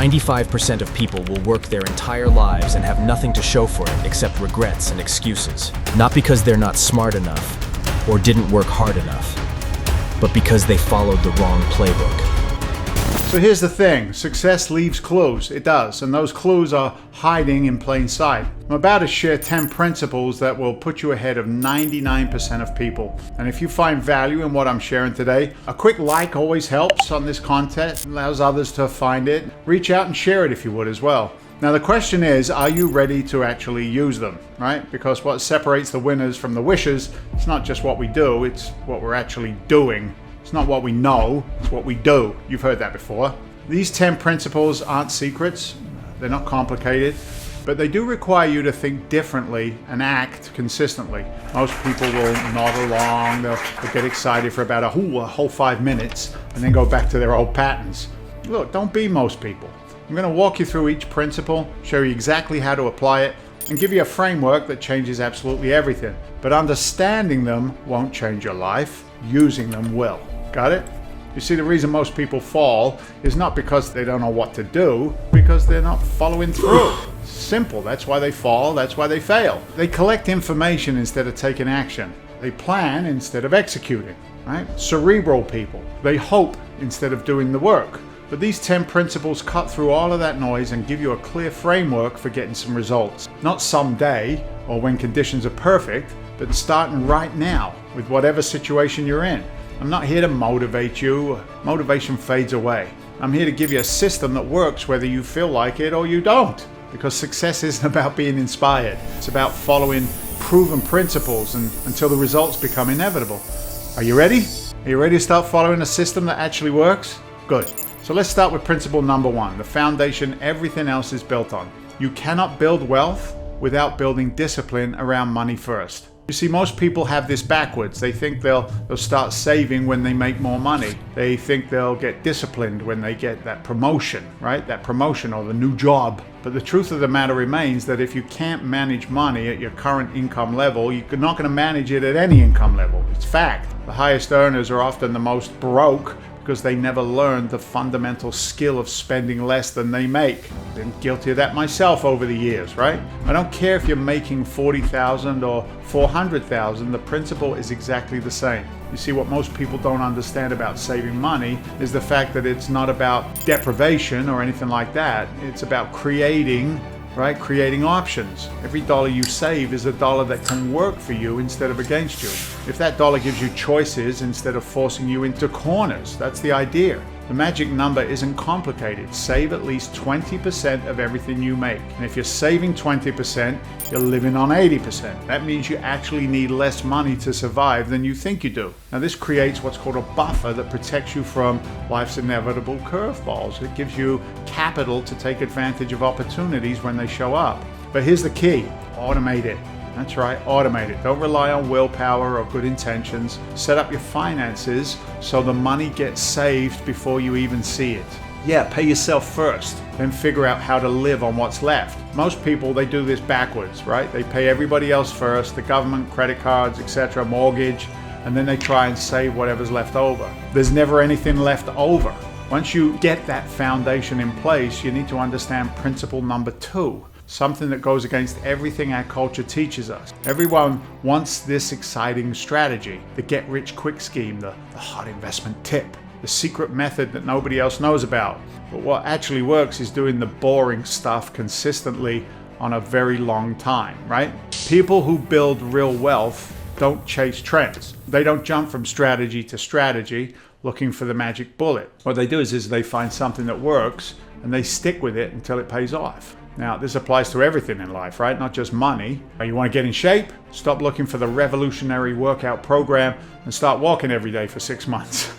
95% of people will work their entire lives and have nothing to show for it except regrets and excuses. Not because they're not smart enough or didn't work hard enough, but because they followed the wrong playbook. So here's the thing, success leaves clues, it does, and those clues are hiding in plain sight. I'm about to share 10 principles that will put you ahead of 99% of people. And if you find value in what I'm sharing today, a quick like always helps on this content, allows others to find it. Reach out and share it if you would as well. Now the question is, are you ready to actually use them, right? Because what separates the winners from the wishers, it's not just what we do, it's what we're actually doing. It's not what we know, it's what we do. You've heard that before. These 10 principles aren't secrets, they're not complicated, but they do require you to think differently and act consistently. Most people will nod along, they'll get excited for about a whole 5 minutes and then go back to their old patterns. Look, don't be most people. I'm going to walk you through each principle, show you exactly how to apply it, and give you a framework that changes absolutely everything. But understanding them won't change your life, using them will. Got it? You see, the reason most people fall is not because they don't know what to do, because they're not following through. Simple. That's why they fall, that's why they fail. They collect information instead of taking action. They plan instead of executing, right? Cerebral people. They hope instead of doing the work. But these 10 principles cut through all of that noise and give you a clear framework for getting some results. Not someday or when conditions are perfect, but starting right now with whatever situation you're in. I'm not here to motivate you. Motivation fades away. I'm here to give you a system that works whether you feel like it or you don't. Because success isn't about being inspired. It's about following proven principles until the results become inevitable. Are you ready? Are you ready to start following a system that actually works? Good. So let's start with principle number 1, the foundation everything else is built on. You cannot build wealth without building discipline around money first. You see, most people have this backwards. They think they'll start saving when they make more money. They think they'll get disciplined when they get that promotion, right? That promotion or the new job. But the truth of the matter remains that if you can't manage money at your current income level, you're not going to manage it at any income level. It's fact. The highest earners are often the most broke because they never learned the fundamental skill of spending less than they make. I've been guilty of that myself over the years, right? I don't care if you're making $40,000 or $400,000, the principle is exactly the same. You see, what most people don't understand about saving money is the fact that it's not about deprivation or anything like that. It's about creating options. Every dollar you save is a dollar that can work for you instead of against you. If that dollar gives you choices instead of forcing you into corners, that's the idea. The magic number isn't complicated. Save at least 20% of everything you make. And if you're saving 20%, you're living on 80%. That means you actually need less money to survive than you think you do. Now this creates what's called a buffer that protects you from life's inevitable curveballs. It gives you capital to take advantage of opportunities when they show up. But here's the key, automate it. That's right, automate it. Don't rely on willpower or good intentions. Set up your finances so the money gets saved before you even see it. Yeah, pay yourself first, then figure out how to live on what's left. Most people, they do this backwards, right? They pay everybody else first, the government, credit cards, etc., mortgage, and then they try and save whatever's left over. There's never anything left over. Once you get that foundation in place, you need to understand principle number 2. Something that goes against everything our culture teaches us. Everyone wants this exciting strategy, the get-rich-quick scheme, the hot investment tip, the secret method that nobody else knows about. But what actually works is doing the boring stuff consistently on a very long time, right? People who build real wealth don't chase trends. They don't jump from strategy to strategy looking for the magic bullet. What they do is they find something that works and they stick with it until it pays off. Now, this applies to everything in life, right? Not just money. You want to get in shape? Stop looking for the revolutionary workout program and start walking every day for 6 months.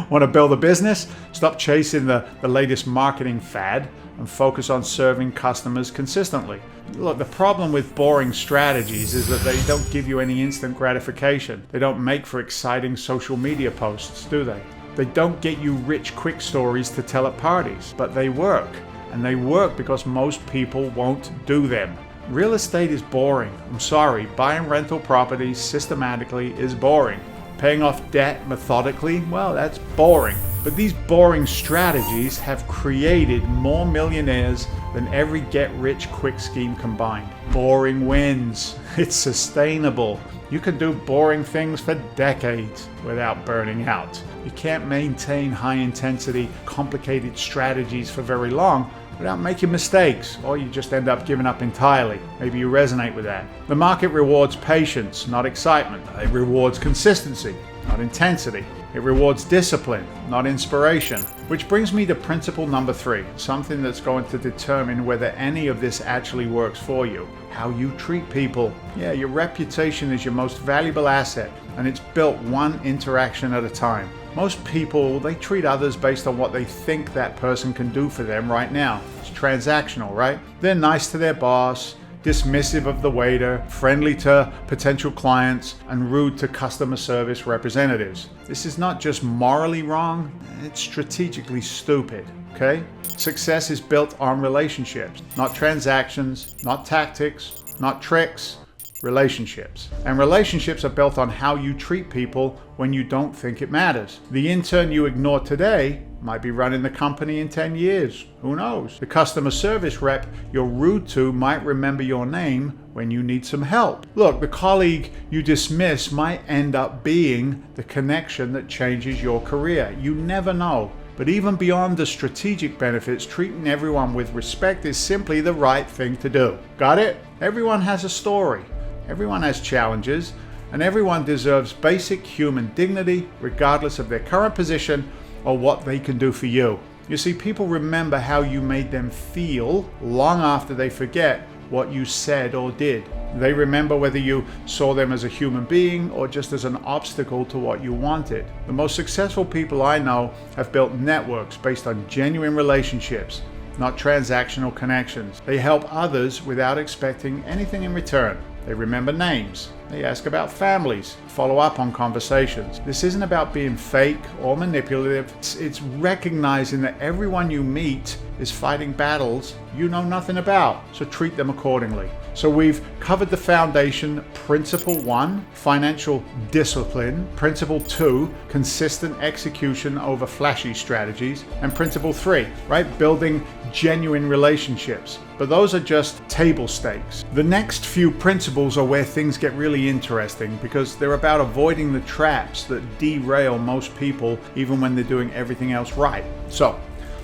Want to build a business? Stop chasing the latest marketing fad and focus on serving customers consistently. Look, the problem with boring strategies is that they don't give you any instant gratification. They don't make for exciting social media posts, do they? They don't get you rich, quick stories to tell at parties, but they work. And they work because most people won't do them. Real estate is boring. I'm sorry, buying rental properties systematically is boring. Paying off debt methodically, well, that's boring. But these boring strategies have created more millionaires than every get-rich-quick scheme combined. Boring wins. It's sustainable. You can do boring things for decades without burning out. You can't maintain high-intensity, complicated strategies for very long without making mistakes, or you just end up giving up entirely. Maybe you resonate with that. The market rewards patience, not excitement. It rewards consistency, not intensity. It rewards discipline, not inspiration. Which brings me to principle number 3, something that's going to determine whether any of this actually works for you. How you treat people. Yeah, your reputation is your most valuable asset, and it's built one interaction at a time. Most people, they treat others based on what they think that person can do for them right now. It's transactional, right? They're nice to their boss, dismissive of the waiter, friendly to potential clients, and rude to customer service representatives. This is not just morally wrong, it's strategically stupid, okay? Success is built on relationships, not transactions, not tactics, not tricks, relationships. And relationships are built on how you treat people when you don't think it matters. The intern you ignore today might be running the company in 10 years. Who knows? The customer service rep you're rude to might remember your name when you need some help. Look, the colleague you dismiss might end up being the connection that changes your career. You never know. But even beyond the strategic benefits, treating everyone with respect is simply the right thing to do. Got it? Everyone has a story. Everyone has challenges, and everyone deserves basic human dignity regardless of their current position or what they can do for you. You see, people remember how you made them feel long after they forget what you said or did. They remember whether you saw them as a human being or just as an obstacle to what you wanted. The most successful people I know have built networks based on genuine relationships, not transactional connections. They help others without expecting anything in return. They remember names. They ask about families, follow up on conversations. This isn't about being fake or manipulative. It's recognizing that everyone you meet is fighting battles you know nothing about, so treat them accordingly. So we've covered the foundation. Principle 1, financial discipline. Principle 2, consistent execution over flashy strategies. And principle 3, right, building genuine relationships. But those are just table stakes. The next few principles are where things get really interesting because they're about avoiding the traps that derail most people even when they're doing everything else right. So,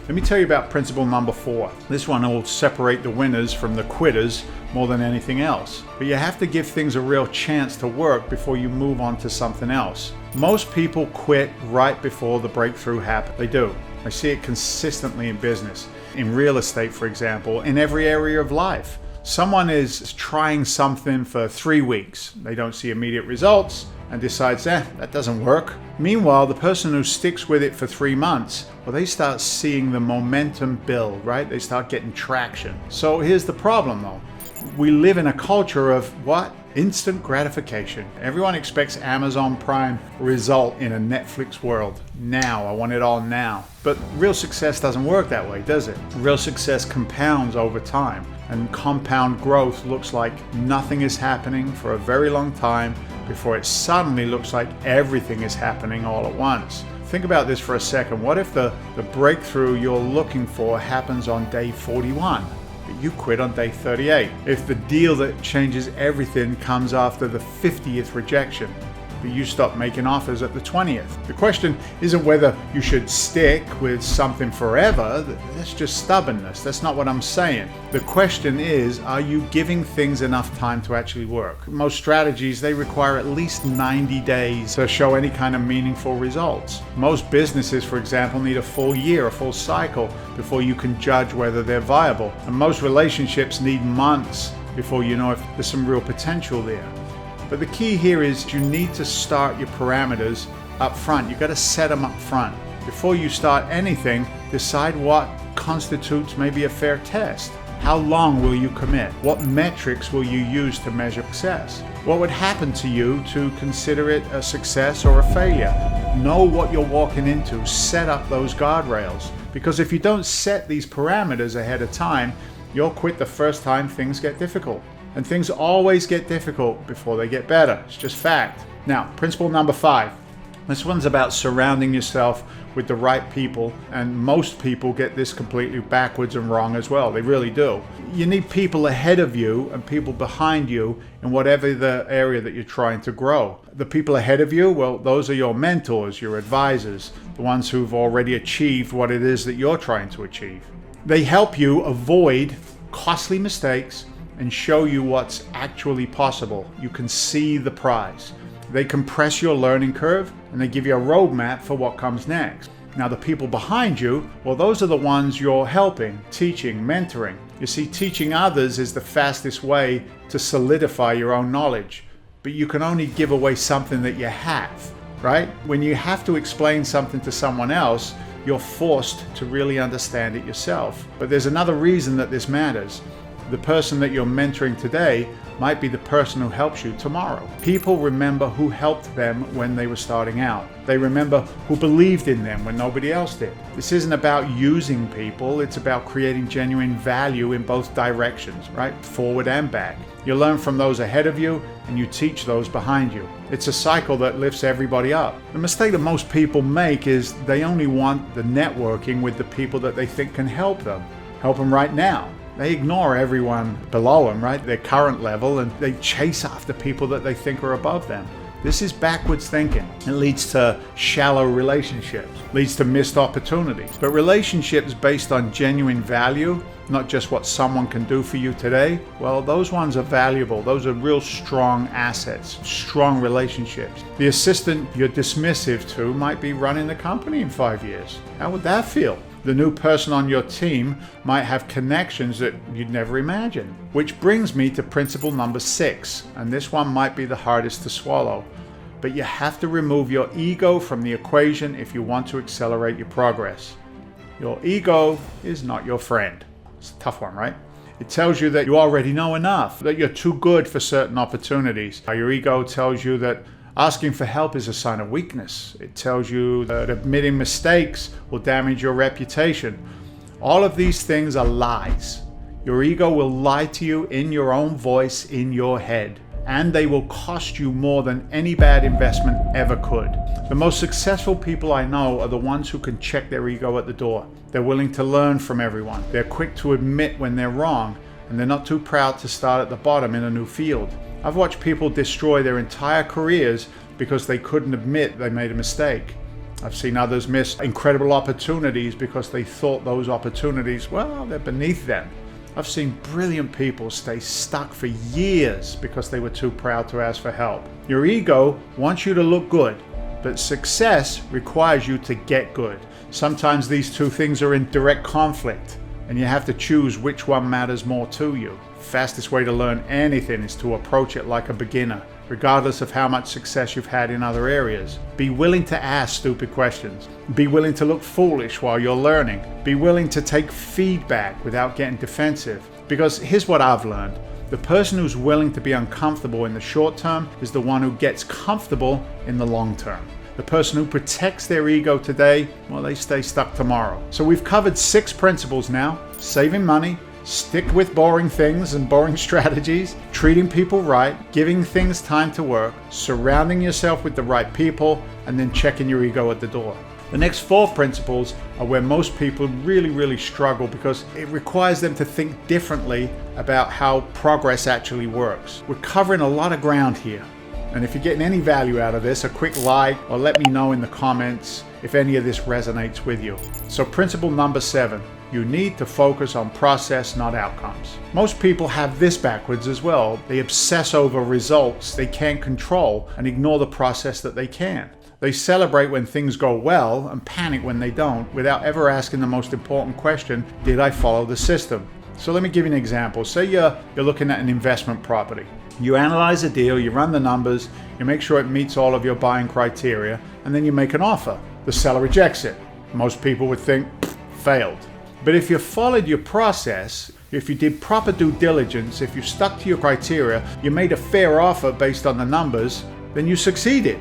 let me tell you about principle number 4. This one will separate the winners from the quitters more than anything else. But you have to give things a real chance to work before you move on to something else. Most people quit right before the breakthrough happens. They do. I see it consistently in business, in real estate, for example, in every area of life. Someone is trying something for 3 weeks. They don't see immediate results and decides, that doesn't work. Meanwhile, the person who sticks with it for 3 months, well, they start seeing the momentum build, right? They start getting traction. So here's the problem though. We live in a culture of what? Instant gratification. Everyone expects Amazon Prime result in a Netflix world. Now, I want it all now. But real success doesn't work that way, does it? Real success compounds over time. And compound growth looks like nothing is happening for a very long time before it suddenly looks like everything is happening all at once. Think about this for a second. What if the breakthrough you're looking for happens on day 41? But you quit on day 38. If the deal that changes everything comes after the 50th rejection, but you stop making offers at the 20th. The question isn't whether you should stick with something forever. That's just stubbornness. That's not what I'm saying. The question is, are you giving things enough time to actually work? Most strategies, they require at least 90 days to show any kind of meaningful results. Most businesses, for example, need a full year, a full cycle before you can judge whether they're viable. And most relationships need months before you know if there's some real potential there. But the key here is you need to start your parameters up front. You've got to set them up front. Before you start anything, decide what constitutes maybe a fair test. How long will you commit? What metrics will you use to measure success? What would happen to you to consider it a success or a failure? Know what you're walking into. Set up those guardrails. Because if you don't set these parameters ahead of time, you'll quit the first time things get difficult. And things always get difficult before they get better. It's just fact. Now, principle number 5. This one's about surrounding yourself with the right people, and most people get this completely backwards and wrong as well. They really do. You need people ahead of you and people behind you in whatever the area that you're trying to grow. The people ahead of you, well, those are your mentors, your advisors, the ones who've already achieved what it is that you're trying to achieve. They help you avoid costly mistakes and show you what's actually possible. You can see the prize. They compress your learning curve and they give you a roadmap for what comes next. Now the people behind you, well, those are the ones you're helping, teaching, mentoring. You see, teaching others is the fastest way to solidify your own knowledge, but you can only give away something that you have, right? When you have to explain something to someone else, you're forced to really understand it yourself. But there's another reason that this matters. The person that you're mentoring today might be the person who helps you tomorrow. People remember who helped them when they were starting out. They remember who believed in them when nobody else did. This isn't about using people, it's about creating genuine value in both directions, right? Forward and back. You learn from those ahead of you and you teach those behind you. It's a cycle that lifts everybody up. The mistake that most people make is they only want the networking with the people that they think can help them right now. They ignore everyone below them, right? Their current level, and they chase after people that they think are above them. This is backwards thinking. It leads to shallow relationships, leads to missed opportunities. But relationships based on genuine value, not just what someone can do for you today, well, those ones are valuable. Those are real strong assets, strong relationships. The assistant you're dismissive to might be running the company in 5 years. How would that feel? The new person on your team might have connections that you'd never imagine. Which brings me to principle number 6, and this one might be the hardest to swallow. But you have to remove your ego from the equation if you want to accelerate your progress. Your ego is not your friend. It's a tough one, right? It tells you that you already know enough, that you're too good for certain opportunities. Your ego tells you that asking for help is a sign of weakness. It tells you that admitting mistakes will damage your reputation. All of these things are lies. Your ego will lie to you in your own voice in your head, and they will cost you more than any bad investment ever could. The most successful people I know are the ones who can check their ego at the door. They're willing to learn from everyone. They're quick to admit when they're wrong, and they're not too proud to start at the bottom in a new field. I've watched people destroy their entire careers because they couldn't admit they made a mistake. I've seen others miss incredible opportunities because they thought those opportunities, well, they're beneath them. I've seen brilliant people stay stuck for years because they were too proud to ask for help. Your ego wants you to look good, but success requires you to get good. Sometimes these two things are in direct conflict, and you have to choose which one matters more to you. Fastest way to learn anything is to approach it like a beginner, regardless of how much success you've had in other areas. Be willing to ask stupid questions. Be willing to look foolish while you're learning. Be willing to take feedback without getting defensive. Because here's what I've learned. The person who's willing to be uncomfortable in the short term is the one who gets comfortable in the long term. The person who protects their ego today, well, they stay stuck tomorrow. So we've covered 6 principles now. Saving money, stick with boring things and boring strategies, treating people right, giving things time to work, surrounding yourself with the right people, and then checking your ego at the door. The next 4 principles are where most people really struggle because it requires them to think differently about how progress actually works. We're covering a lot of ground here. And if you're getting any value out of this, a quick like or let me know in the comments if any of this resonates with you. So principle number 7, you need to focus on process, not outcomes. Most people have this backwards as well. They obsess over results they can't control and ignore the process that they can. They celebrate when things go well and panic when they don't without ever asking the most important question, did I follow the system? So let me give you an example. Say you're looking at an investment property. You analyze a deal, you run the numbers, you make sure it meets all of your buying criteria, and then you make an offer. The seller rejects it. Most people would think, failed. But if you followed your process, if you did proper due diligence, if you stuck to your criteria, you made a fair offer based on the numbers, then you succeeded.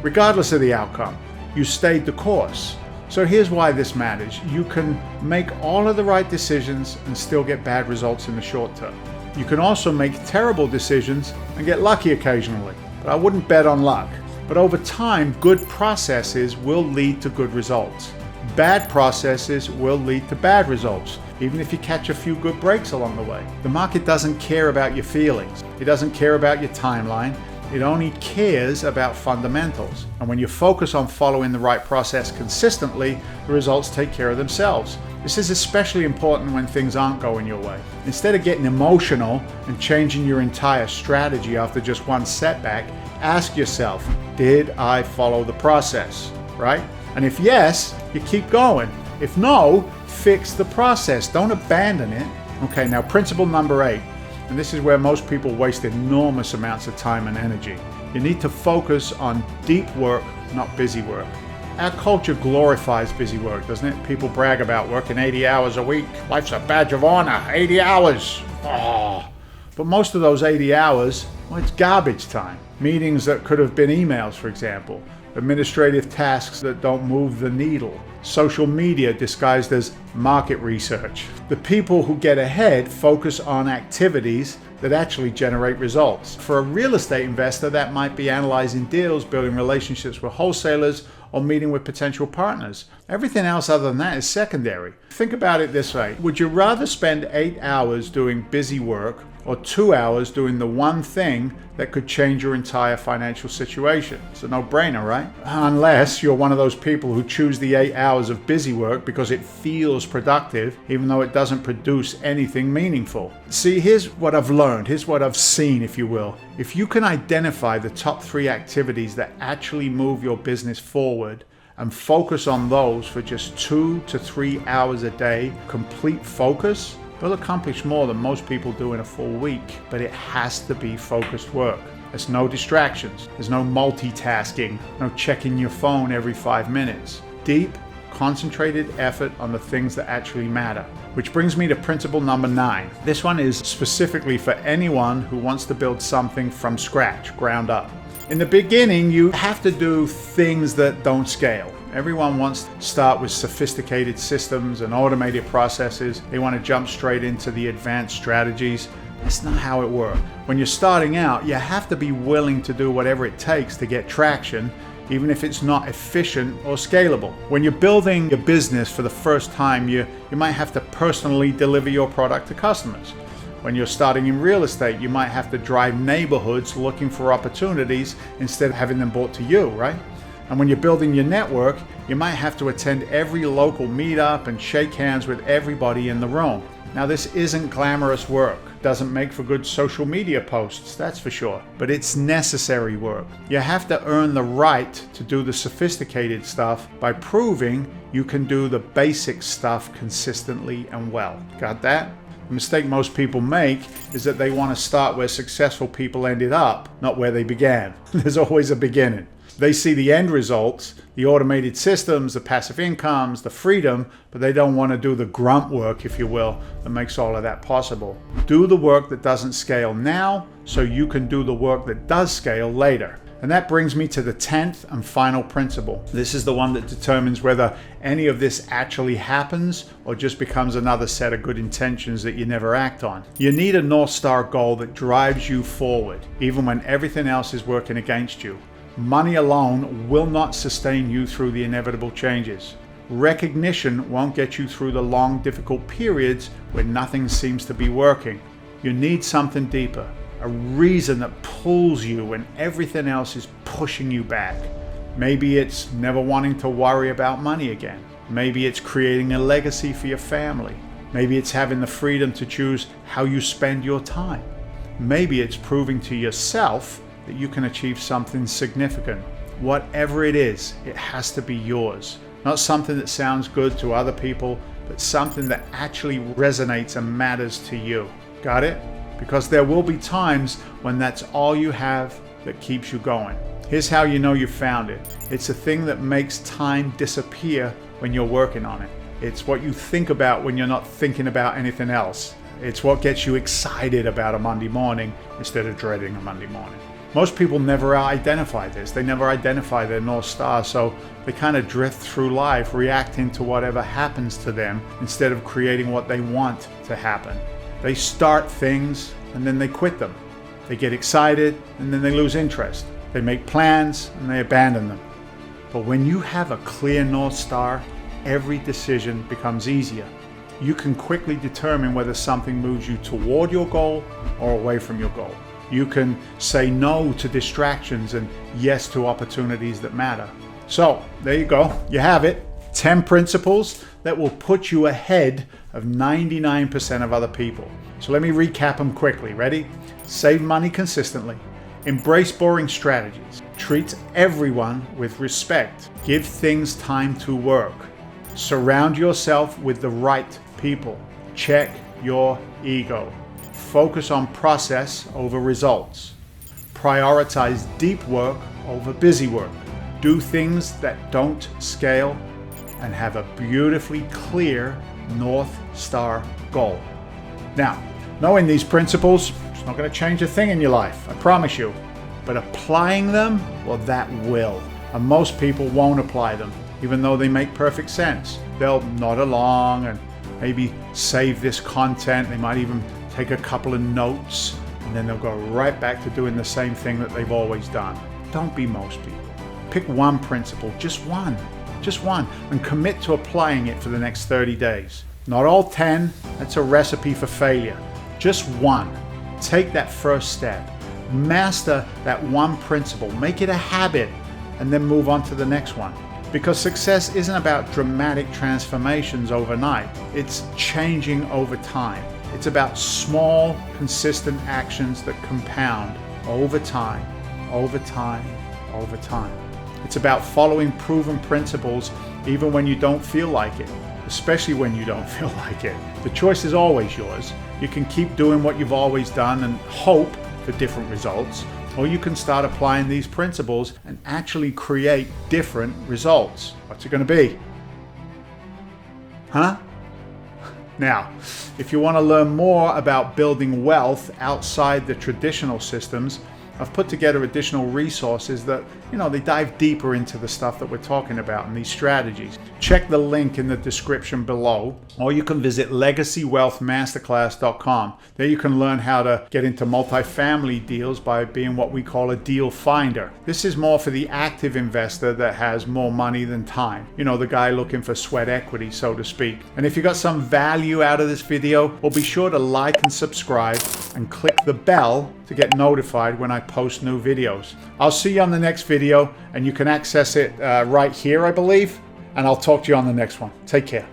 Regardless of the outcome, you stayed the course. So here's why this matters. You can make all of the right decisions and still get bad results in the short term. You can also make terrible decisions and get lucky occasionally. But I wouldn't bet on luck. But over time, good processes will lead to good results. Bad processes will lead to bad results, even if you catch a few good breaks along the way. The market doesn't care about your feelings. It doesn't care about your timeline. It only cares about fundamentals. And when you focus on following the right process consistently, the results take care of themselves. This is especially important when things aren't going your way. Instead of getting emotional and changing your entire strategy after just one setback, ask yourself, did I follow the process, right? And if yes, you keep going. If no, fix the process. Don't abandon it. Okay, now principle number 8, and this is where most people waste enormous amounts of time and energy. You need to focus on deep work, not busy work. Our culture glorifies busy work, doesn't it? People brag about working 80 hours a week. Life's a badge of honor, 80 hours. Oh. But most of those 80 hours, well, it's garbage time. Meetings that could have been emails, for example. Administrative tasks that don't move the needle. Social media disguised as market research. The people who get ahead focus on activities that actually generate results. For a real estate investor, that might be analyzing deals, building relationships with wholesalers, or meeting with potential partners. Everything else other than that is secondary. Think about it this way. Would you rather spend 8 hours doing busy work or 2 hours doing the one thing that could change your entire financial situation? It's a no-brainer, right? Unless you're one of those people who choose the 8 hours of busy work because it feels productive, even though it doesn't produce anything meaningful. See, here's what I've learned. Here's what I've seen, if you will. If you can identify the top 3 activities that actually move your business forward and focus on those for just 2 to 3 hours a day, complete focus, you'll accomplish more than most people do in a full week. But it has to be focused work. There's no distractions. There's no multitasking, no checking your phone every 5 minutes. Deep, concentrated effort on the things that actually matter. Which brings me to principle number 9. This one is specifically for anyone who wants to build something from scratch, ground up. In the beginning, you have to do things that don't scale. Everyone wants to start with sophisticated systems and automated processes. They want to jump straight into the advanced strategies. That's not how it works. When you're starting out, you have to be willing to do whatever it takes to get traction, even if it's not efficient or scalable. When you're building your business for the first time, you might have to personally deliver your product to customers. When you're starting in real estate, you might have to drive neighborhoods looking for opportunities instead of having them brought to you, right? And when you're building your network, you might have to attend every local meetup and shake hands with everybody in the room. Now, this isn't glamorous work. Doesn't make for good social media posts, that's for sure. But it's necessary work. You have to earn the right to do the sophisticated stuff by proving you can do the basic stuff consistently and well. Got that? The mistake most people make is that they want to start where successful people ended up, not where they began. There's always a beginning. They see the end results, the automated systems, the passive incomes, the freedom, but they don't want to do the grunt work, if you will, that makes all of that possible. Do the work that doesn't scale now so you can do the work that does scale later. And that brings me to the 10th and final principle. This is the one that determines whether any of this actually happens or just becomes another set of good intentions that you never act on. You need a North Star goal that drives you forward, even when everything else is working against you. Money alone will not sustain you through the inevitable changes. Recognition won't get you through the long, difficult periods where nothing seems to be working. You need something deeper, a reason that pulls you when everything else is pushing you back. Maybe it's never wanting to worry about money again. Maybe it's creating a legacy for your family. Maybe it's having the freedom to choose how you spend your time. Maybe it's proving to yourself that you can achieve something significant. Whatever it is, it has to be yours. Not something that sounds good to other people, but something that actually resonates and matters to you. Got it? Because there will be times when that's all you have that keeps you going. Here's how you know you found it. It's a thing that makes time disappear when you're working on it. It's what you think about when you're not thinking about anything else. It's what gets you excited about a Monday morning instead of dreading a Monday morning. Most people never identify this. They never identify their North Star, so they kind of drift through life reacting to whatever happens to them instead of creating what they want to happen. They start things and then they quit them. They get excited and then they lose interest. They make plans and they abandon them. But when you have a clear North Star, every decision becomes easier. You can quickly determine whether something moves you toward your goal or away from your goal. You can say no to distractions and yes to opportunities that matter. So there you go. You have it. 10 principles that will put you ahead of 99% of other people. So let me recap them quickly. Ready? Save money consistently. Embrace boring strategies. Treat everyone with respect. Give things time to work. Surround yourself with the right people. Check your ego. Focus on process over results. Prioritize deep work over busy work. Do things that don't scale and have a beautifully clear North Star goal. Now, knowing these principles, it's not going to change a thing in your life, I promise you. But applying them, well, that will. And most people won't apply them, even though they make perfect sense. They'll nod along and maybe save this content. They might even take a couple of notes, and then they'll go right back to doing the same thing that they've always done. Don't be most people. Pick one principle, just one, and commit to applying it for the next 30 days. Not all 10, that's a recipe for failure. Just one. Take that first step. Master that one principle. Make it a habit, and then move on to the next one. Because success isn't about dramatic transformations overnight. It's changing over time. It's about small, consistent actions that compound over time, over time, over time. It's about following proven principles even when you don't feel like it, especially when you don't feel like it. The choice is always yours. You can keep doing what you've always done and hope for different results, or you can start applying these principles and actually create different results. What's it going to be? Huh? Now, if you want to learn more about building wealth outside the traditional systems, I've put together additional resources that, they dive deeper into the stuff that we're talking about and these strategies. Check the link in the description below, or you can visit legacywealthmasterclass.com. There you can learn how to get into multifamily deals by being what we call a deal finder. This is more for the active investor that has more money than time. The guy looking for sweat equity, so to speak. And if you got some value out of this video, well, be sure to like and subscribe and click the bell to get notified when I post new videos. I'll see you on the next video, and you can access it right here, I believe, and I'll talk to you on the next one. Take care.